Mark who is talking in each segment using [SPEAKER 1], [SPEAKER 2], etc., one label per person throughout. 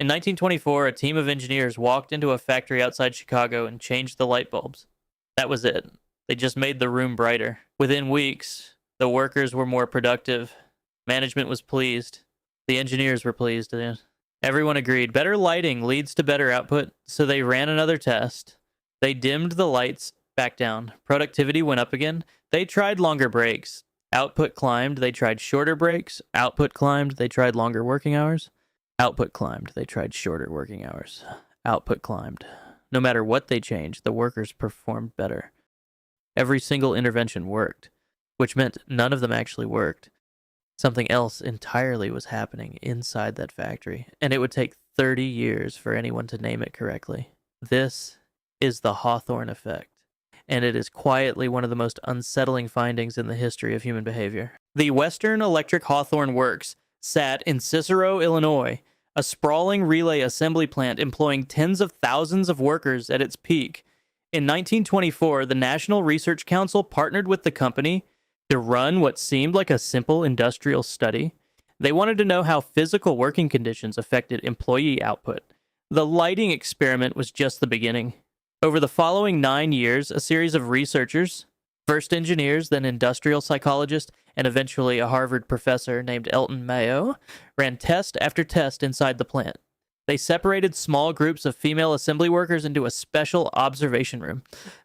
[SPEAKER 1] In 1924, a team of engineers walked into a factory outside Chicago and changed the light bulbs. That was it. They just made the room brighter. Within weeks, the workers were more productive. Management was pleased. The engineers were pleased. Everyone agreed better lighting leads to better output, so they ran another test. They dimmed the lights back down. Productivity went up again. They tried longer breaks. Output climbed. They tried shorter breaks. Output climbed. They tried longer working hours. Output climbed. They tried shorter working hours. Output climbed. No matter what they changed, the workers performed better. Every single intervention worked, which meant none of them actually worked. Something else entirely was happening inside that factory, and it would take 30 years for anyone to name it correctly. This is the Hawthorne Effect, and it is quietly one of the most unsettling findings in the history of human behavior. The Western Electric Hawthorne Works sat in Cicero, Illinois, a sprawling relay assembly plant employing tens of thousands of workers at its peak. In 1924, the National Research Council partnered with the company to run what seemed like a simple industrial study. They wanted to know how physical working conditions affected employee output. The lighting experiment was just the beginning. Over the following 9 years, a series of researchers, first engineers, then industrial psychologists, and eventually a Harvard professor named Elton Mayo, ran test after test inside the plant. They separated small groups of female assembly workers into a special observation room.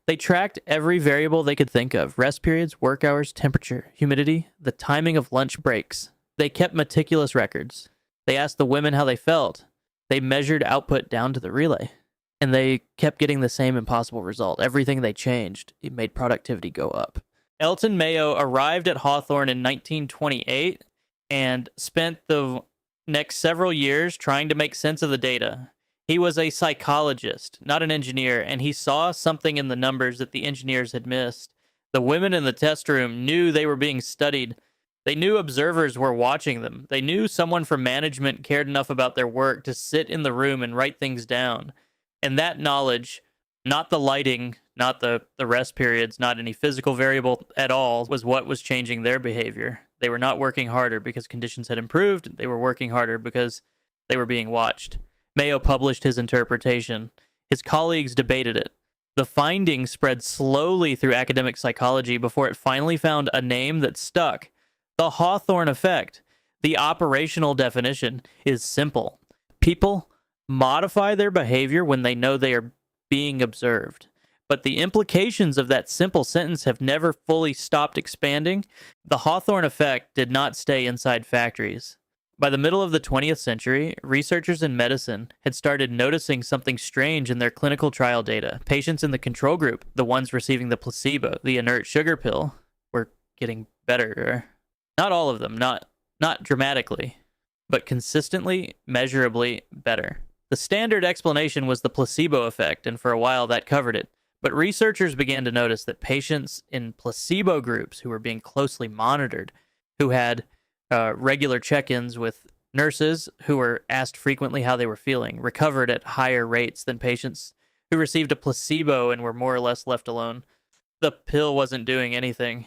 [SPEAKER 1] They tracked every variable they could think of: rest periods, work hours, temperature, humidity, the timing of lunch breaks. They kept meticulous records. They asked the women how they felt. They measured output down to the relay. And they kept getting the same impossible result. Everything they changed, it made productivity go up. Elton Mayo arrived at Hawthorne in 1928 and spent the next several years trying to make sense of the data. He was a psychologist, not an engineer, and he saw something in the numbers that the engineers had missed. The women in the test room knew they were being studied. They knew observers were watching them. They knew someone from management cared enough about their work to sit in the room and write things down. And that knowledge, not the lighting, not the rest periods, not any physical variable at all, was what was changing their behavior. They were not working harder because conditions had improved. They were working harder because they were being watched. Mayo published his interpretation. His colleagues debated it. The findings spread slowly through academic psychology before it finally found a name that stuck: the Hawthorne Effect. The operational definition is simple. People modify their behavior when they know they are being observed. But the implications of that simple sentence have never fully stopped expanding. The Hawthorne Effect did not stay inside factories. By the middle of the 20th century, researchers in medicine had started noticing something strange in their clinical trial data. Patients in the control group, the ones receiving the placebo, the inert sugar pill, were getting better. Not all of them, not dramatically, but consistently, measurably better. The standard explanation was the placebo effect, and for a while that covered it. But researchers began to notice that patients in placebo groups who were being closely monitored, who had regular check-ins with nurses who were asked frequently how they were feeling, recovered at higher rates than patients who received a placebo and were more or less left alone. The pill wasn't doing anything.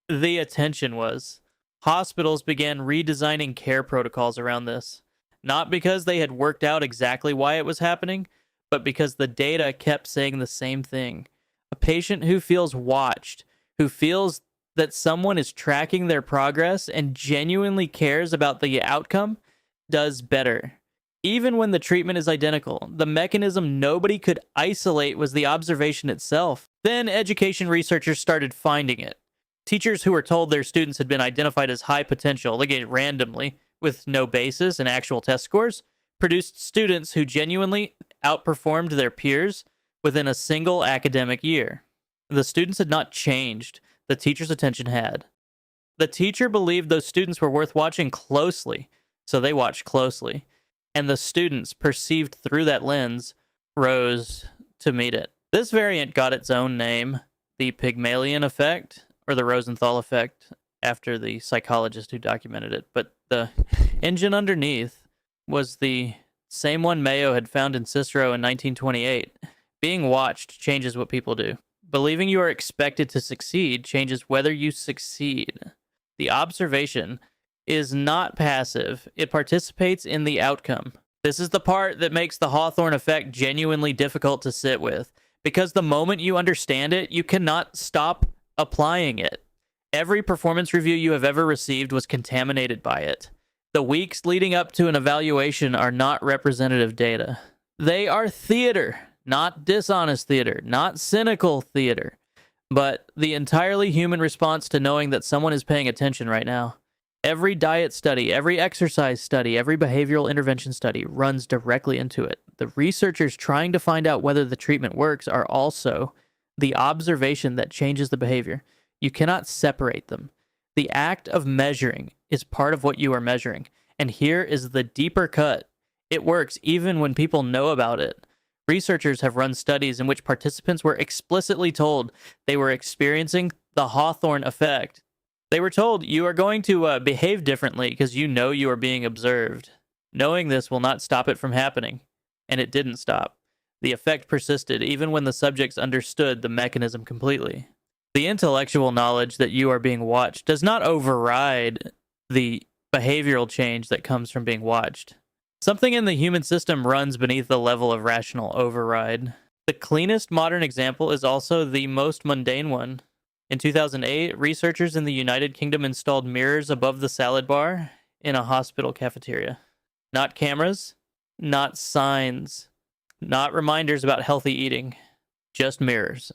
[SPEAKER 1] The attention was. Hospitals began redesigning care protocols around this, not because they had worked out exactly why it was happening, but because the data kept saying the same thing. A patient who feels watched, who feels that someone is tracking their progress and genuinely cares about the outcome, does better. Even when the treatment is identical, the mechanism nobody could isolate was the observation itself. Then education researchers started finding it. Teachers who were told their students had been identified as high potential, again randomly, with no basis and actual test scores, produced students who genuinely outperformed their peers within a single academic year. The students had not changed. The teacher's attention had. The teacher believed those students were worth watching closely, so they watched closely. And the students, perceived through that lens, rose to meet it. This variant got its own name, the Pygmalion effect, or the Rosenthal effect, after the psychologist who documented it. But the engine underneath was the same one Mayo had found in Cicero in 1928. Being watched changes what people do. Believing you are expected to succeed changes whether you succeed. The observation is not passive. It participates in the outcome. This is the part that makes the Hawthorne effect genuinely difficult to sit with, because the moment you understand it, you cannot stop applying it. Every performance review you have ever received was contaminated by it. The weeks leading up to an evaluation are not representative data. They are theater, not dishonest theater, not cynical theater, but the entirely human response to knowing that someone is paying attention right now. Every diet study, every exercise study, every behavioral intervention study runs directly into it. The researchers trying to find out whether the treatment works are also the observation that changes the behavior. You cannot separate them. The act of measuring is part of what you are measuring. And here is the deeper cut. It works even when people know about it. Researchers have run studies in which participants were explicitly told they were experiencing the Hawthorne effect. They were told, you are going to behave differently because you know you are being observed. Knowing this will not stop it from happening. And it didn't stop. The effect persisted even when the subjects understood the mechanism completely. The intellectual knowledge that you are being watched does not override the behavioral change that comes from being watched. Something in the human system runs beneath the level of rational override. The cleanest modern example is also the most mundane one. In 2008, researchers in the United Kingdom installed mirrors above the salad bar in a hospital cafeteria. Not cameras, not signs, not reminders about healthy eating, just mirrors.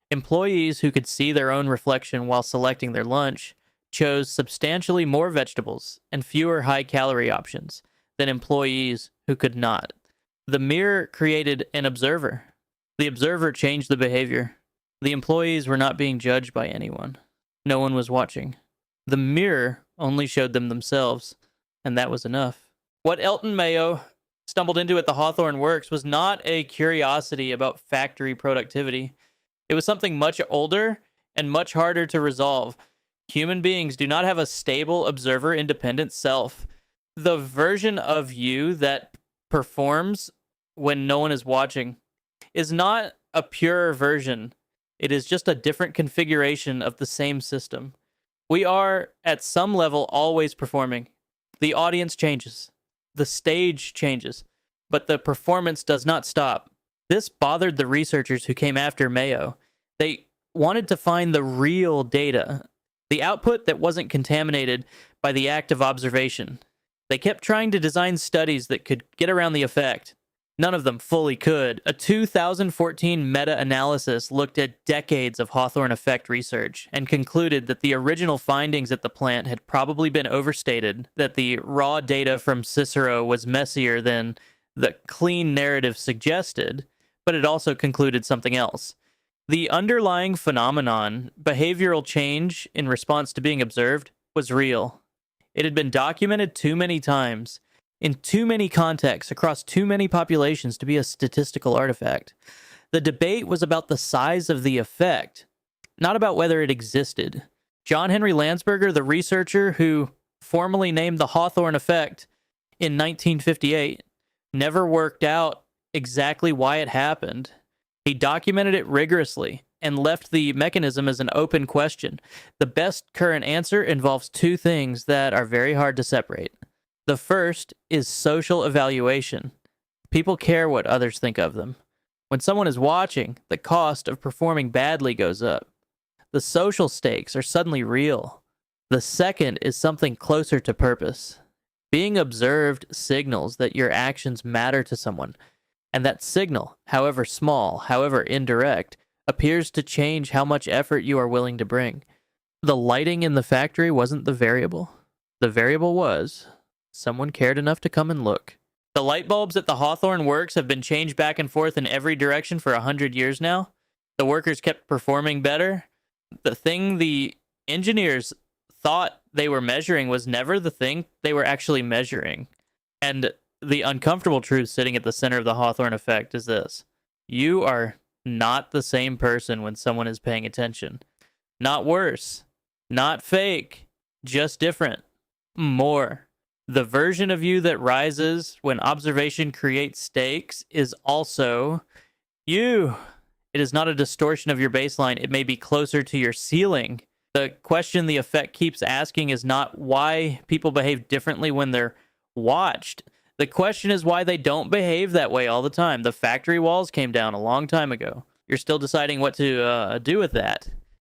[SPEAKER 1] Employees who could see their own reflection while selecting their lunch chose substantially more vegetables and fewer high-calorie options than employees who could not. The mirror created an observer. The observer changed the behavior. The employees were not being judged by anyone. No one was watching. The mirror only showed them themselves, and that was enough. What Elton Mayo stumbled into at the Hawthorne Works was not a curiosity about factory productivity. It was something much older and much harder to resolve. Human beings do not have a stable, observer-independent self. The version of you that performs when no one is watching is not a pure version. It is just a different configuration of the same system. We are, at some level, always performing. The audience changes. The stage changes. But the performance does not stop. This bothered the researchers who came after Mayo. They wanted to find the real data, the output that wasn't contaminated by the act of observation. They kept trying to design studies that could get around the effect. None of them fully could. A 2014 meta-analysis looked at decades of Hawthorne Effect research and concluded that the original findings at the plant had probably been overstated, that the raw data from Cicero was messier than the clean narrative suggested, but it also concluded something else. The underlying phenomenon, behavioral change in response to being observed, was real. It had been documented too many times, in too many contexts, across too many populations to be a statistical artifact. The debate was about the size of the effect, not about whether it existed. John Henry Landsberger, the researcher who formally named the Hawthorne Effect in 1958, never worked out exactly why it happened. He documented it rigorously and left the mechanism as an open question. The best current answer involves two things that are very hard to separate. The first is social evaluation. People care what others think of them. When someone is watching, the cost of performing badly goes up. The social stakes are suddenly real. The second is something closer to purpose. Being observed signals that your actions matter to someone, and that signal, however small, however indirect, appears to change how much effort you are willing to bring. The lighting in the factory wasn't the variable. The variable was someone cared enough to come and look. The light bulbs at the Hawthorne Works have been changed back and forth in every direction for 100 years now. The workers kept performing better. The thing the engineers thought they were measuring was never the thing they were actually measuring. And the uncomfortable truth sitting at the center of the Hawthorne effect is this. You are not the same person when someone is paying attention. Not worse. Not fake. Just different. More. The version of you that rises when observation creates stakes is also you. It is not a distortion of your baseline. It may be closer to your ceiling. The question the effect keeps asking is not why people behave differently when they're watched. The question is why they don't behave that way all the time. The factory walls came down a long time ago. You're still deciding what to do with that.